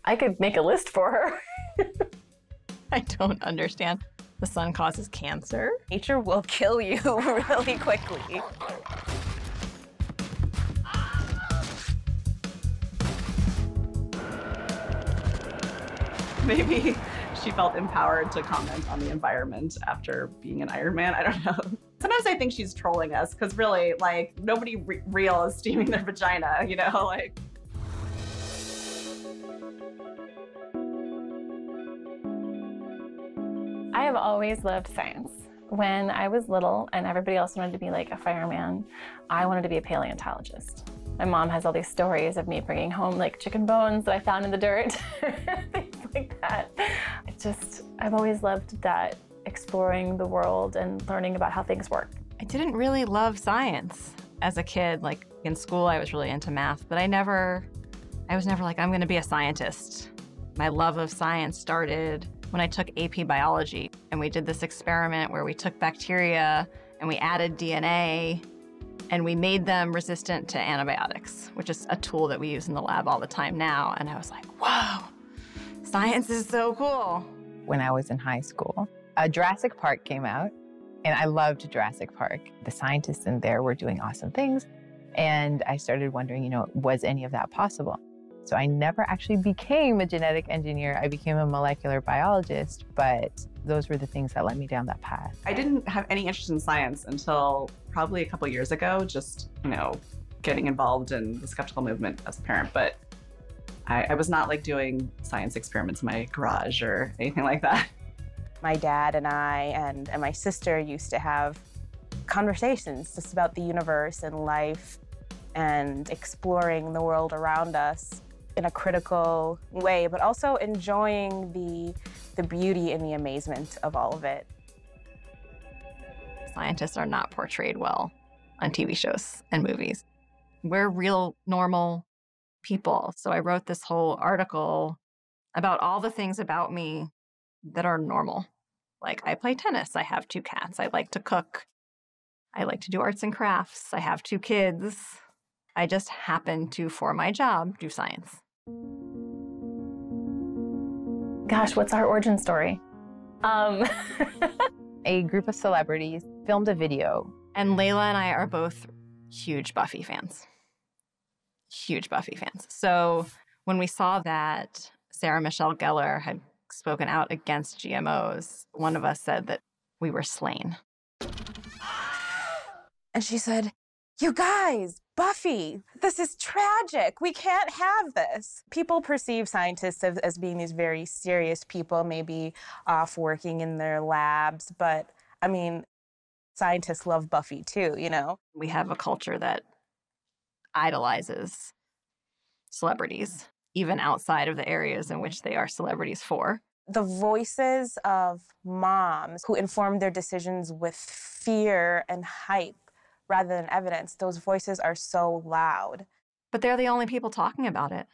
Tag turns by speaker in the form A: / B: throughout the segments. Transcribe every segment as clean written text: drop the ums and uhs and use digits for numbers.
A: I could make a list for her.
B: I don't understand. The sun causes cancer.
C: Nature will kill you really quickly.
D: Maybe she felt empowered to comment on the environment after being an Iron Man. I don't know. Sometimes I think she's trolling us because really, like, nobody real is steaming their vagina, you know? Like.
A: I have always loved science. When I was little and everybody else wanted to be like a fireman, I wanted to be a paleontologist. My mom has all these stories of me bringing home like chicken bones that I found in the dirt, things like that. I've always loved that, exploring the world and learning about how things work.
B: I didn't really love science as a kid. Like in school, I was really into math, but I was never like, I'm gonna be a scientist. My love of science started when I took AP biology, and we did this experiment where we took bacteria and we added DNA and we made them resistant to antibiotics, which is a tool that we use in the lab all the time now. And I was like, whoa, science is so cool.
E: When I was in high school, Jurassic Park came out, and I loved Jurassic Park. The scientists in there were doing awesome things, and I started wondering, you know, was any of that possible? So I never actually became a genetic engineer. I became a molecular biologist, but those were the things that led me down that path.
D: I didn't have any interest in science until probably a couple years ago, just, you know, getting involved in the skeptical movement as a parent. But I was not like doing science experiments in my garage or anything like that.
C: My dad and I and my sister used to have conversations just about the universe and life and exploring the world around us in a critical way, but also enjoying the beauty and the amazement of all of it.
B: Scientists are not portrayed well on TV shows and movies. We're real, normal people. So I wrote this whole article about all the things about me that are normal. Like, I play tennis, I have 2 cats, I like to cook, I like to do arts and crafts, I have 2 kids. I just happen to, for my job, do science.
A: Gosh, what's our origin story?
E: A group of celebrities filmed a video.
B: And Layla and I are both huge Buffy fans. Huge Buffy fans. So when we saw that Sarah Michelle Gellar had spoken out against GMOs, one of us said that we were slain.
C: And she said, "You guys, Buffy, this is tragic. We can't have this." People perceive scientists as being these very serious people, maybe off working in their labs. But, I mean, scientists love Buffy too, you know?
B: We have a culture that idolizes celebrities, even outside of the areas in which they are celebrities for.
C: The voices of moms who inform their decisions with fear and hype rather than evidence, those voices are so loud.
B: But they're the only people talking about it.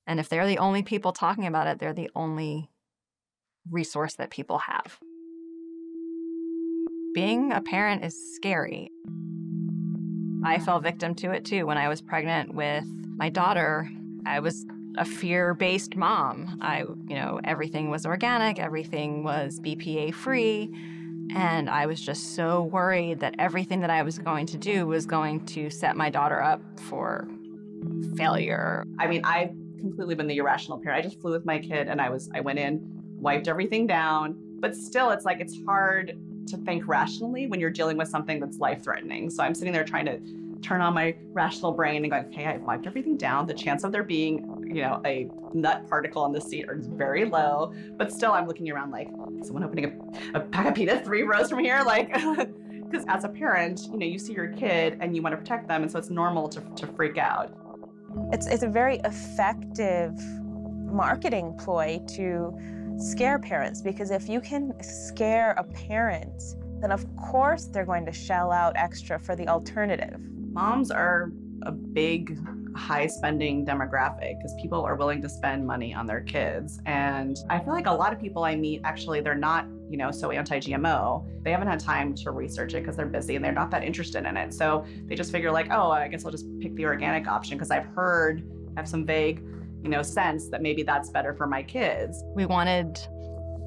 B: And if they're the only people talking about it, they're the only resource that people have. Being a parent is scary. I fell victim to it too. When I was pregnant with my daughter, I was a fear-based mom. Everything was organic, everything was BPA-free. And I was just so worried that everything that I was going to do was going to set my daughter up for failure.
D: I mean, I've completely been the irrational parent. I just flew with my kid and I went in, wiped everything down. But still, it's like, it's hard to think rationally when you're dealing with something that's life-threatening. So I'm sitting there trying to turn on my rational brain and going, okay, I've wiped everything down. The chance of there being, a nut particle on the seat is very low. But still, I'm looking around like, someone opening a pack of peanuts 3 rows from here? Like, because as a parent, you see your kid and you want to protect them. And so it's normal to freak out.
C: It's a very effective marketing ploy to scare parents, because if you can scare a parent, then of course they're going to shell out extra for the alternative.
D: Moms are a big, high-spending demographic because people are willing to spend money on their kids. And I feel like a lot of people I meet, actually, they're not, so anti-GMO. They haven't had time to research it because they're busy and they're not that interested in it. So they just figure like, oh, I guess I'll just pick the organic option because I have some vague sense that maybe that's better for my kids.
B: We wanted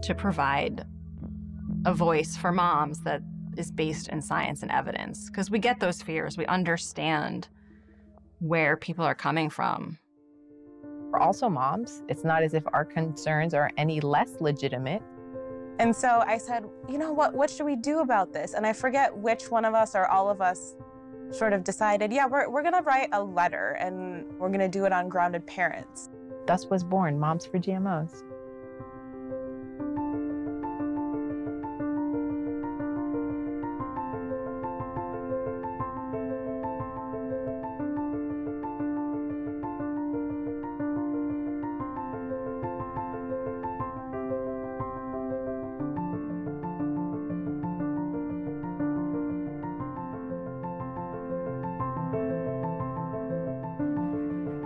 B: to provide a voice for moms that is based in science and evidence, because we get those fears. We understand where people are coming from.
E: We're also moms. It's not as if our concerns are any less legitimate.
C: And so I said, you know what should we do about this? And I forget which one of us or all of us sort of decided, yeah, we're gonna write a letter and we're gonna do it on Grounded Parents.
E: Thus was born Moms for GMOs.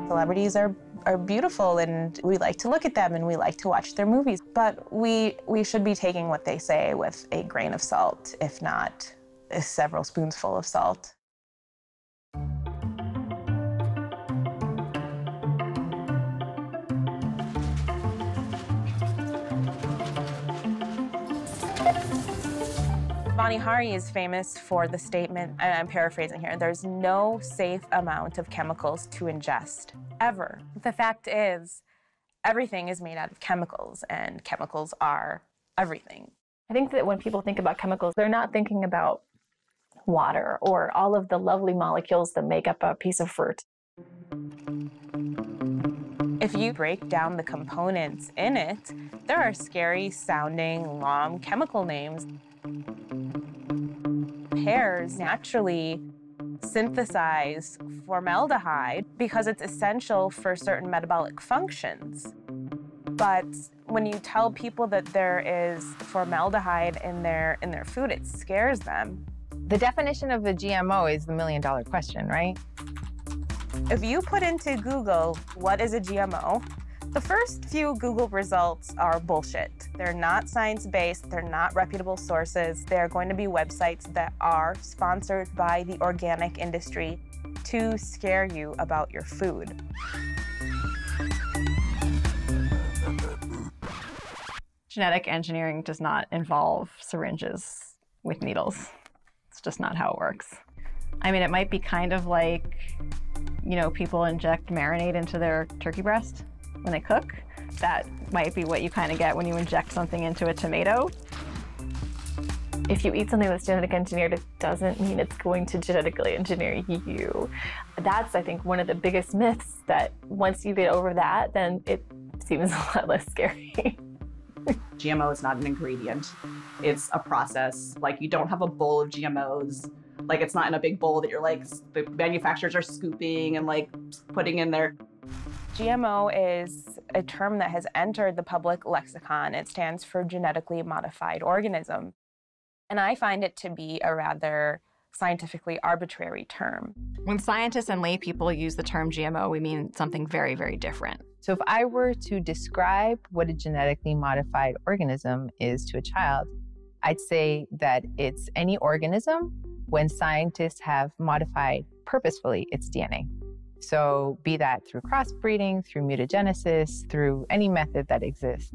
C: Celebrities are beautiful and we like to look at them and we like to watch their movies, but we should be taking what they say with a grain of salt, if not several spoonsful of salt. Vani Hari is famous for the statement, and I'm paraphrasing here, there's no safe amount of chemicals to ingest, ever. The fact is, everything is made out of chemicals, and chemicals are everything.
A: I think that when people think about chemicals, they're not thinking about water or all of the lovely molecules that make up a piece of fruit.
C: If you break down the components in it, there are scary sounding long chemical names. Pears naturally synthesize formaldehyde because it's essential for certain metabolic functions. But when you tell people that there is formaldehyde in their food, it scares them.
E: The definition of a GMO is the million-dollar question, right?
C: If you put into Google, what is a GMO? The first few Google results are bullshit. They're not science-based, they're not reputable sources. They're going to be websites that are sponsored by the organic industry to scare you about your food.
B: Genetic engineering does not involve syringes with needles. It's just not how it works. I mean, it might be kind of like, people inject marinade into their turkey breast when they cook. That might be what you kind of get when you inject something into a tomato.
A: If you eat something that's genetic engineered, it doesn't mean it's going to genetically engineer you. That's, I think, one of the biggest myths, that once you get over that, then it seems a lot less scary.
D: GMO is not an ingredient. It's a process. Like, you don't have a bowl of GMOs. Like, it's not in a big bowl that the manufacturers are scooping and putting in there.
C: GMO is a term that has entered the public lexicon. It stands for genetically modified organism. And I find it to be a rather scientifically arbitrary term.
B: When scientists and lay people use the term GMO, we mean something very, very different.
E: So if I were to describe what a genetically modified organism is to a child, I'd say that it's any organism when scientists have modified purposefully its DNA. So be that through crossbreeding, through mutagenesis, through any method that exists.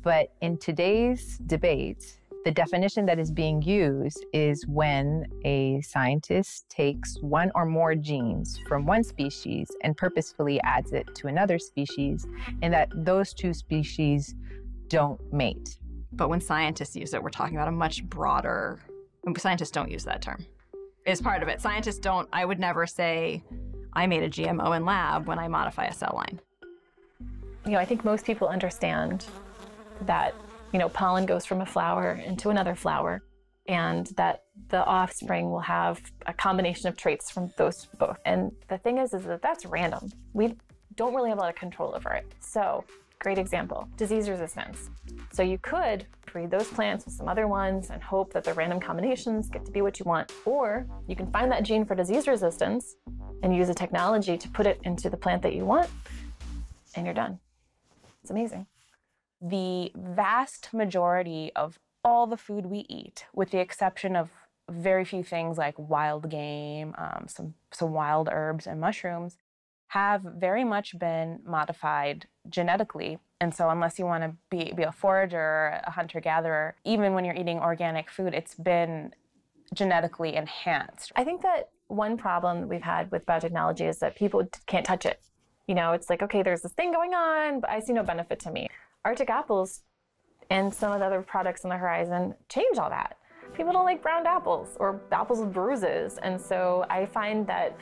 E: But in today's debate, the definition that is being used is when a scientist takes one or more genes from one species and purposefully adds it to another species, and that those two species don't mate.
B: But when scientists use it, we're talking about a much broader, scientists don't use that term. It's part of it. Scientists don't, I would never say, I made a GMO in lab when I modify a cell line.
A: I think most people understand that, pollen goes from a flower into another flower, and that the offspring will have a combination of traits from those both. And the thing is that that's random. We don't really have a lot of control over it. So, great example, disease resistance. So you could breed those plants with some other ones and hope that the random combinations get to be what you want. Or you can find that gene for disease resistance and use a technology to put it into the plant that you want, and you're done. It's amazing.
C: The vast majority of all the food we eat, with the exception of very few things like wild game, some wild herbs and mushrooms, have very much been modified genetically. And so unless you want to be a forager or a hunter-gatherer, even when you're eating organic food, it's been genetically enhanced.
A: I think that one problem we've had with biotechnology is that people can't touch it. You know, it's like, okay, there's this thing going on, but I see no benefit to me. Arctic apples and some of the other products on the horizon change all that. People don't like browned apples or apples with bruises. And so I find that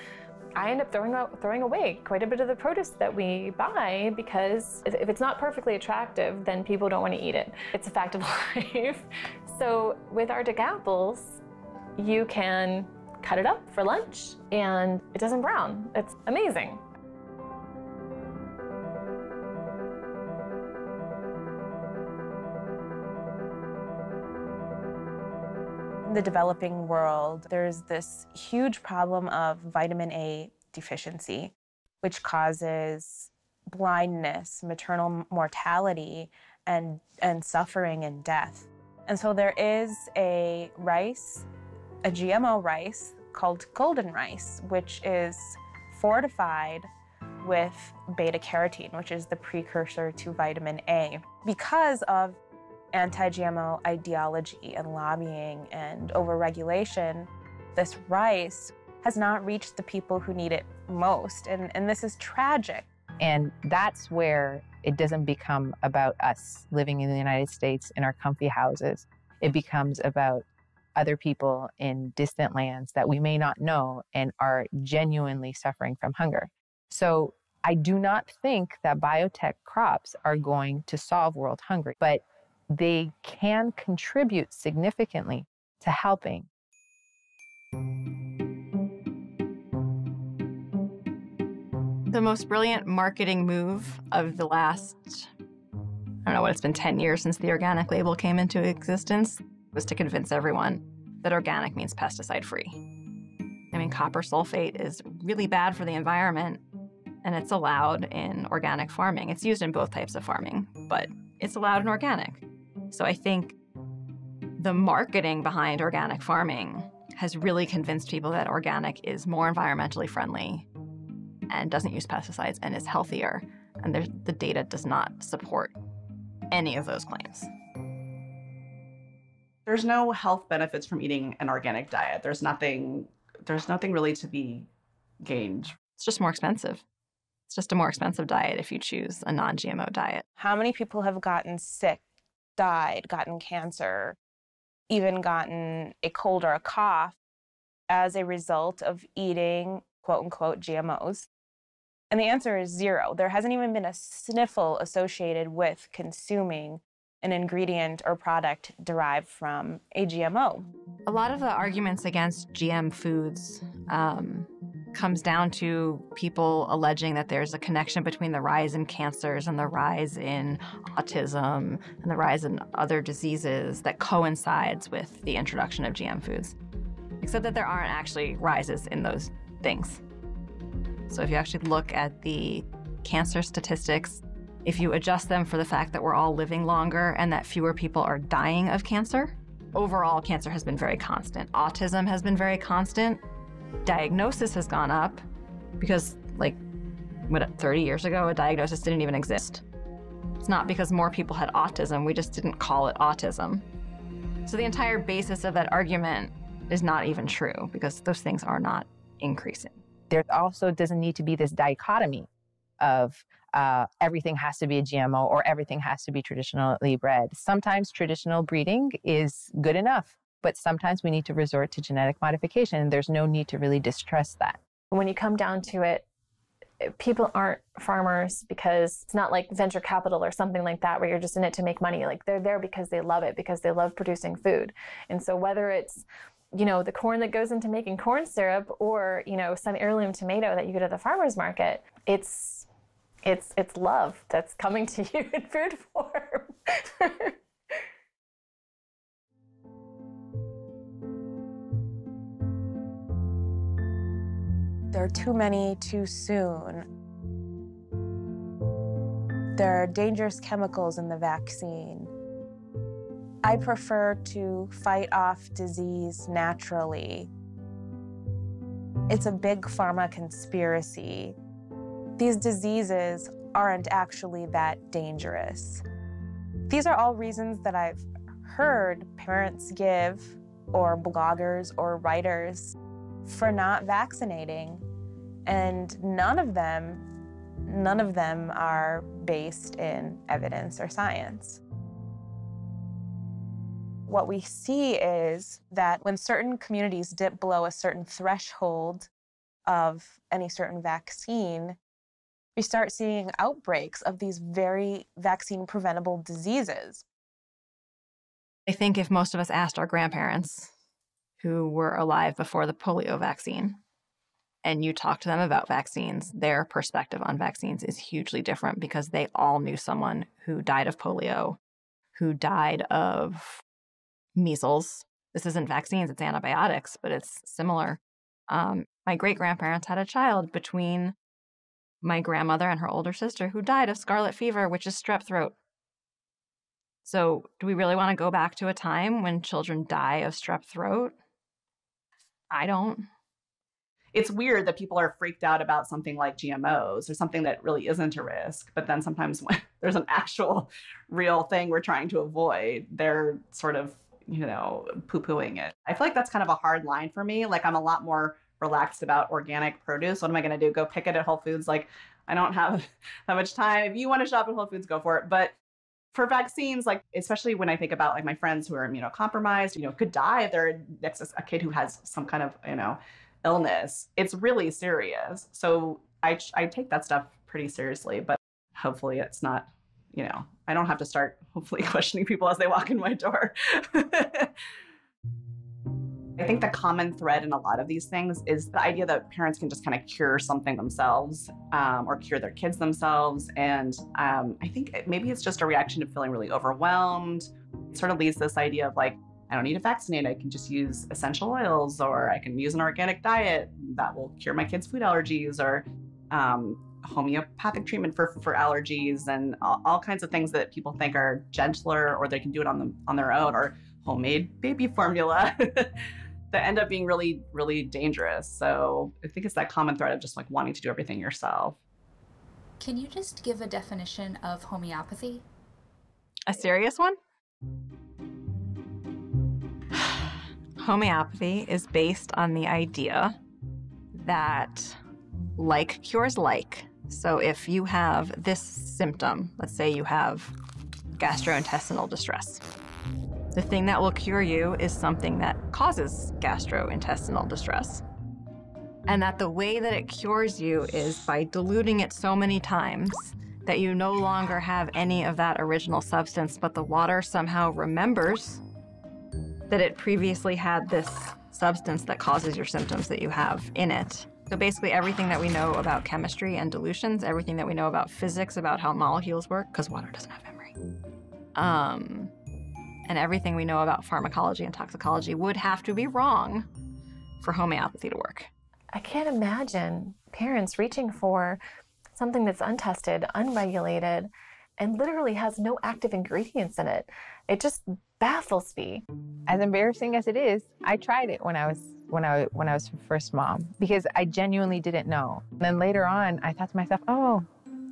A: I end up throwing away quite a bit of the produce that we buy because if it's not perfectly attractive, then people don't want to eat it. It's a fact of life. So with Arctic apples, you can cut it up for lunch and it doesn't brown. It's amazing.
C: In the developing world, there's this huge problem of vitamin A deficiency, which causes blindness, maternal mortality, and suffering and death. And so there is a rice, a GMO rice called golden rice, which is fortified with beta-carotene, which is the precursor to vitamin A. Because of anti-GMO ideology and lobbying and overregulation, this rice has not reached the people who need it most, and this is tragic.
E: And that's where it doesn't become about us living in the United States in our comfy houses. It becomes about other people in distant lands that we may not know and are genuinely suffering from hunger. So I do not think that biotech crops are going to solve world hunger, but they can contribute significantly to helping.
B: The most brilliant marketing move of the last, I don't know what, it's been 10 years since the organic label came into existence, was to convince everyone that organic means pesticide-free. I mean, copper sulfate is really bad for the environment, and it's allowed in organic farming. It's used in both types of farming, but it's allowed in organic. So I think the marketing behind organic farming has really convinced people that organic is more environmentally friendly and doesn't use pesticides and is healthier. And the data does not support any of those claims.
D: There's no health benefits from eating an organic diet. There's nothing really to be gained.
B: It's just more expensive. It's just a more expensive diet if you choose a non-GMO diet.
C: How many people have gotten sick, died, gotten cancer, even gotten a cold or a cough as a result of eating quote-unquote GMOs? And the answer is zero. There hasn't even been a sniffle associated with consuming an ingredient or product derived from a GMO.
B: A lot of the arguments against GM foods comes down to people alleging that there's a connection between the rise in cancers and the rise in autism and the rise in other diseases that coincides with the introduction of GM foods, except that there aren't actually rises in those things. So if you actually look at the cancer statistics, if you adjust them for the fact that we're all living longer and that fewer people are dying of cancer, overall cancer has been very constant. Autism has been very constant. Diagnosis has gone up because, 30 years ago, a diagnosis didn't even exist. It's not because more people had autism, we just didn't call it autism. So the entire basis of that argument is not even true because those things are not increasing.
E: There also doesn't need to be this dichotomy of everything has to be a GMO or everything has to be traditionally bred. Sometimes traditional breeding is good enough, but sometimes we need to resort to genetic modification, and there's no need to really distrust that.
A: When you come down to it, people aren't farmers because it's not like venture capital or something like that where you're just in it to make money. Like, they're there because they love it, because they love producing food. And so whether it's, the corn that goes into making corn syrup or, some heirloom tomato that you get at the farmer's market, it's love that's coming to you in food form.
C: There are too many too soon. There are dangerous chemicals in the vaccine. I prefer to fight off disease naturally. It's a big pharma conspiracy these diseases aren't actually that dangerous. These are all reasons that I've heard parents give, or bloggers or writers, for not vaccinating. And none of them are based in evidence or science. What we see is that when certain communities dip below a certain threshold of any certain vaccine, we start seeing outbreaks of these very vaccine-preventable diseases.
B: I think if most of us asked our grandparents who were alive before the polio vaccine, and you talk to them about vaccines, their perspective on vaccines is hugely different because they all knew someone who died of polio, who died of measles. This isn't vaccines, it's antibiotics, but it's similar. My great-grandparents had a child between my grandmother and her older sister who died of scarlet fever, which is strep throat. So do we really want to go back to a time when children die of strep throat? I don't.
D: It's weird that people are freaked out about something like GMOs or something that really isn't a risk. But then sometimes when there's an actual real thing we're trying to avoid, they're sort of, poo-pooing it. I feel like that's kind of a hard line for me. Like, I'm a lot more relaxed about organic produce. What am I going to do? Go pick it at Whole Foods? Like, I don't have that much time. If you want to shop at Whole Foods, go for it. But for vaccines, like, especially when I think about like my friends who are immunocompromised, could die if they're next to a kid who has some kind of, illness, it's really serious. So I take that stuff pretty seriously, but hopefully it's not, I don't have to start hopefully questioning people as they walk in my door. I think the common thread in a lot of these things is the idea that parents can just kind of cure something themselves or cure their kids themselves. And I think maybe it's just a reaction to feeling really overwhelmed. It sort of leads to this idea of like, I don't need to vaccinate. I can just use essential oils, or I can use an organic diet that will cure my kids' food allergies, or homeopathic treatment for allergies, and all kinds of things that people think are gentler, or they can do it on their own, or homemade baby formula that end up being really, really dangerous. So I think it's that common thread of just like wanting to do everything yourself.
F: Can you just give a definition of homeopathy?
B: A serious one? Homeopathy is based on the idea that like cures like. So if you have this symptom, let's say you have gastrointestinal distress, the thing that will cure you is something that causes gastrointestinal distress. And that the way that it cures you is by diluting it so many times that you no longer have any of that original substance, but the water somehow remembers that it previously had this substance that causes your symptoms that you have in it. So basically everything that we know about chemistry and dilutions, everything that we know about physics, about how molecules work, because water doesn't have memory, and everything we know about pharmacology and toxicology would have to be wrong for homeopathy to work.
A: I can't imagine parents reaching for something that's untested, unregulated, and literally has no active ingredients in it. It just baffles me.
E: As embarrassing as it is, I tried it when I was first mom because I genuinely didn't know. And then later on, I thought to myself, oh,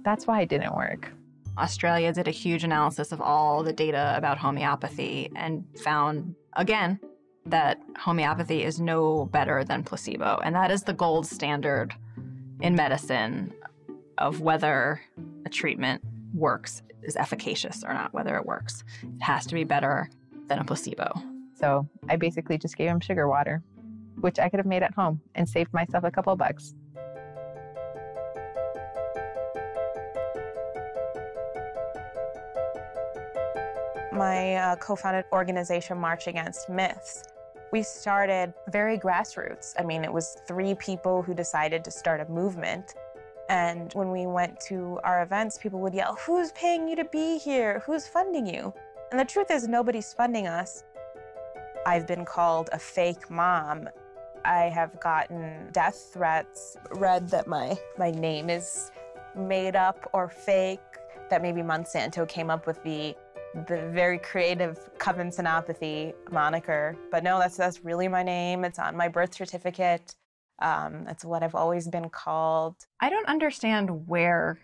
E: that's why it didn't work.
B: Australia did a huge analysis of all the data about homeopathy and found, again, that homeopathy is no better than placebo. And that is the gold standard in medicine of whether a treatment works, is efficacious or not, whether it works. It has to be better than a placebo.
E: So I basically just gave him sugar water, which I could have made at home and saved myself a couple of bucks.
C: My co-founded organization, March Against Myths, we started very grassroots. I mean, it was 3 people who decided to start a movement. And when we went to our events, people would yell, "Who's paying you to be here? Who's funding you?" And the truth is, nobody's funding us. I've been called a fake mom. I have gotten death threats, read that my name is made up or fake, that maybe Monsanto came up with the very creative Kavin Senapathy moniker. But no, that's really my name. It's on my birth certificate. That's what I've always been called.
B: I don't understand where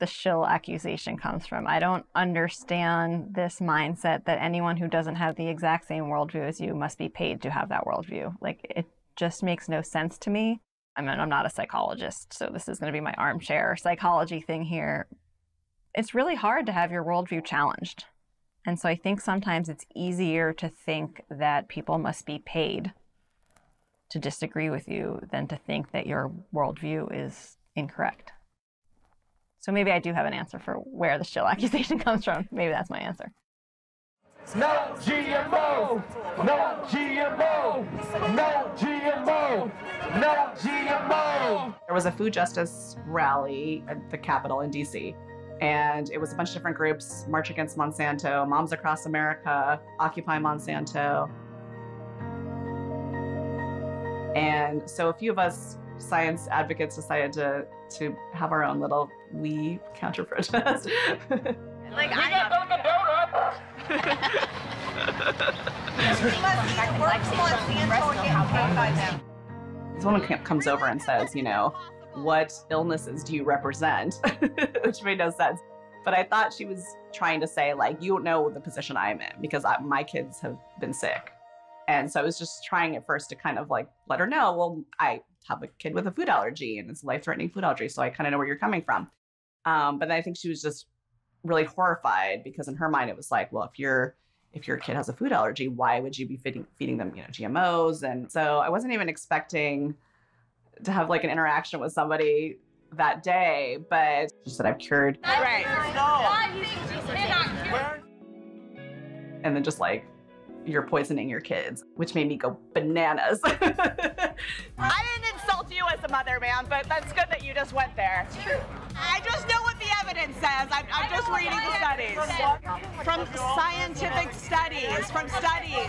B: the shill accusation comes from. I don't understand this mindset that anyone who doesn't have the exact same worldview as you must be paid to have that worldview. Like, it just makes no sense to me. I mean, I'm not a psychologist, so this is going to be my armchair psychology thing here. It's really hard to have your worldview challenged. And so I think sometimes it's easier to think that people must be paid to disagree with you than to think that your worldview is incorrect. So maybe I do have an answer for where the shill accusation comes from. Maybe that's my answer.
G: No GMO! No GMO! No GMO! No GMO!
D: There was a food justice rally at the Capitol in DC, and it was a bunch of different groups: March Against Monsanto, Moms Across America, Occupy Monsanto. And so a few of us science advocates decided to have our own little wee counter protest.
G: Like, I got Dunkin' Donuts!
D: This woman comes over and says, you know, what illnesses do you represent? Which made no sense. But I thought she was trying to say, like, you don't know the position I'm in because my kids have been sick. And so I was just trying at first to kind of like let her know, well, I have a kid with a food allergy and it's a life-threatening food allergy, so I kind of know where you're coming from. But then I think she was just really horrified because in her mind it was like, well, if your kid has a food allergy, why would you be feeding them, you know, GMOs? And so I wasn't even expecting to have like an interaction with somebody that day, but she said, I've cured.
C: Right.
D: And then just like, you're poisoning your kids, which made me go bananas.
H: I didn't insult you as a mother, ma'am, but that's good that you just went there. I just know what the evidence says. I'm just reading the studies. From scientific studies, from studies.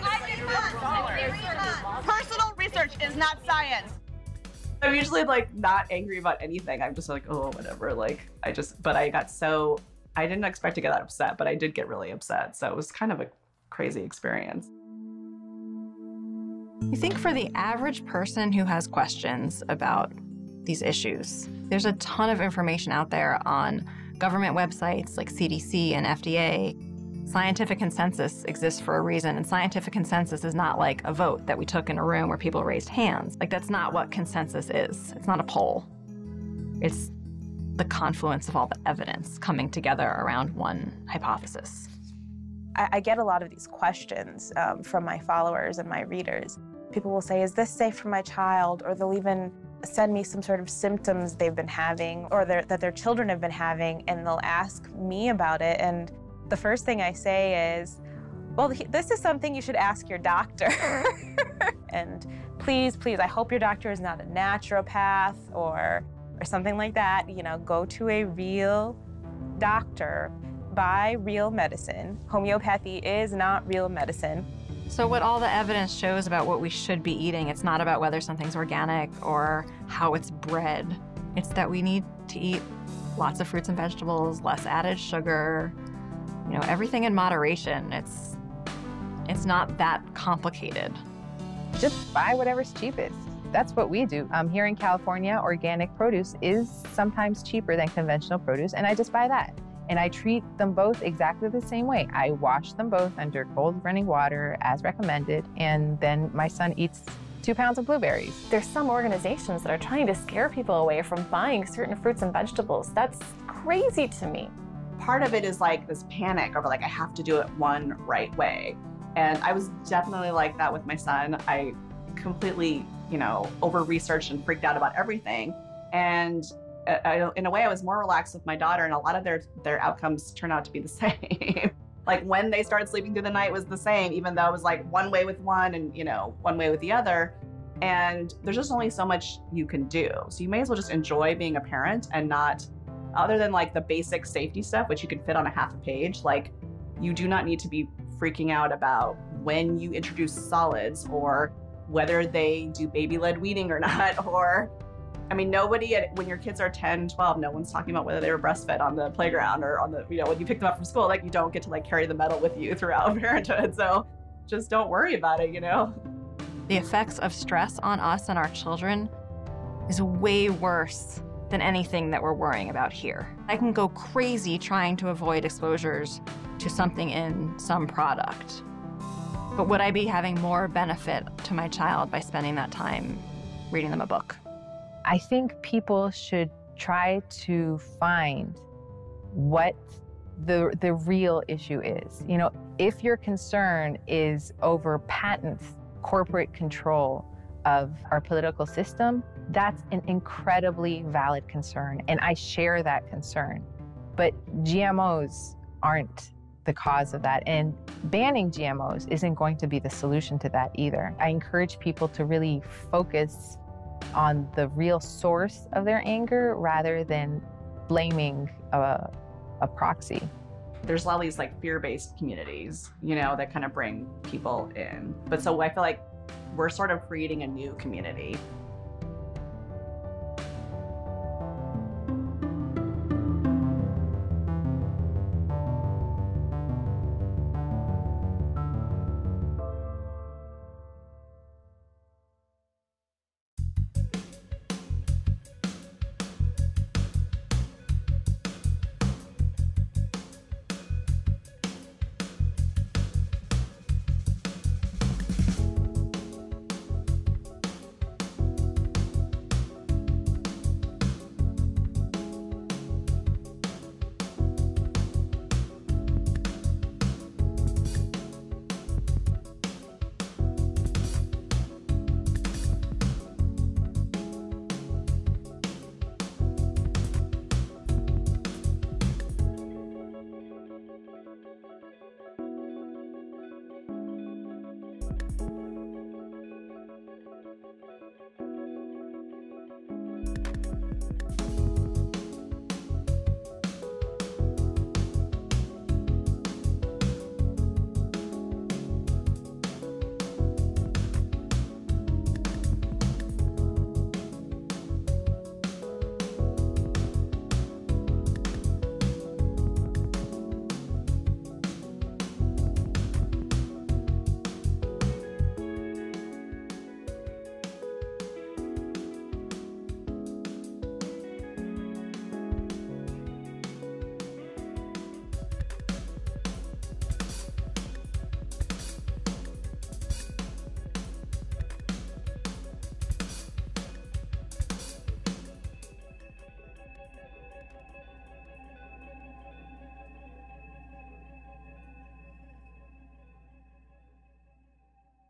H: Personal research is not science.
D: I'm usually like not angry about anything. I'm just like, oh, whatever. Like, but I got so, I didn't expect to get that upset, but I did get really upset. So it was kind of a crazy experience.
B: I think for the average person who has questions about these issues, there's a ton of information out there on government websites like CDC and FDA. Scientific consensus exists for a reason, and scientific consensus is not like a vote that we took in a room where people raised hands. Like, that's not what consensus is. It's not a poll. It's the confluence of all the evidence coming together around one hypothesis.
C: I get a lot of these questions from my followers and my readers. People will say, is this safe for my child? Or they'll even send me some sort of symptoms they've been having or that their children have been having, and they'll ask me about it. And the first thing I say is, well, this is something you should ask your doctor. And please, please, I hope your doctor is not a naturopath or something like that. You know, go to a real doctor. Buy real medicine. Homeopathy is not real medicine.
B: So what all the evidence shows about what we should be eating, it's not about whether something's organic or how it's bred. It's that we need to eat lots of fruits and vegetables, less added sugar, you know, everything in moderation. It's not that complicated.
E: Just buy whatever's cheapest. That's what we do. Here in California, organic produce is sometimes cheaper than conventional produce, and I just buy that. And I treat them both exactly the same way. I wash them both under cold running water as recommended, and then my son eats 2 pounds of blueberries.
A: There's some organizations that are trying to scare people away from buying certain fruits and vegetables. That's crazy to me.
D: Part of it is like this panic over like, I have to do it one right way. And I was definitely like that with my son. I completely, you know, over-researched and freaked out about everything. And in a way, I was more relaxed with my daughter, and a lot of their outcomes turned out to be the same. Like, when they started sleeping through the night was the same, even though it was like one way with one and, you know, one way with the other. And there's just only so much you can do. So you may as well just enjoy being a parent and not, other than like the basic safety stuff, which you can fit on a half a page, like, you do not need to be freaking out about when you introduce solids or whether they do baby-led weaning or not, or, I mean, when your kids are 10, 12, no one's talking about whether they were breastfed on the playground or on the, you know, when you pick them up from school, like, you don't get to like carry the medal with you throughout parenthood. So just don't worry about it, you know?
B: The effects of stress on us and our children is way worse than anything that we're worrying about here. I can go crazy trying to avoid exposures to something in some product. But would I be having more benefit to my child by spending that time reading them a book?
E: I think people should try to find what the real issue is. You know, if your concern is over patent corporate control of our political system, that's an incredibly valid concern, and I share that concern. But GMOs aren't the cause of that, and banning GMOs isn't going to be the solution to that either. I encourage people to really focus on the real source of their anger rather than blaming a proxy.
D: There's a lot of these like fear-based communities, you know, that kind of bring people in. But so I feel like we're sort of creating a new community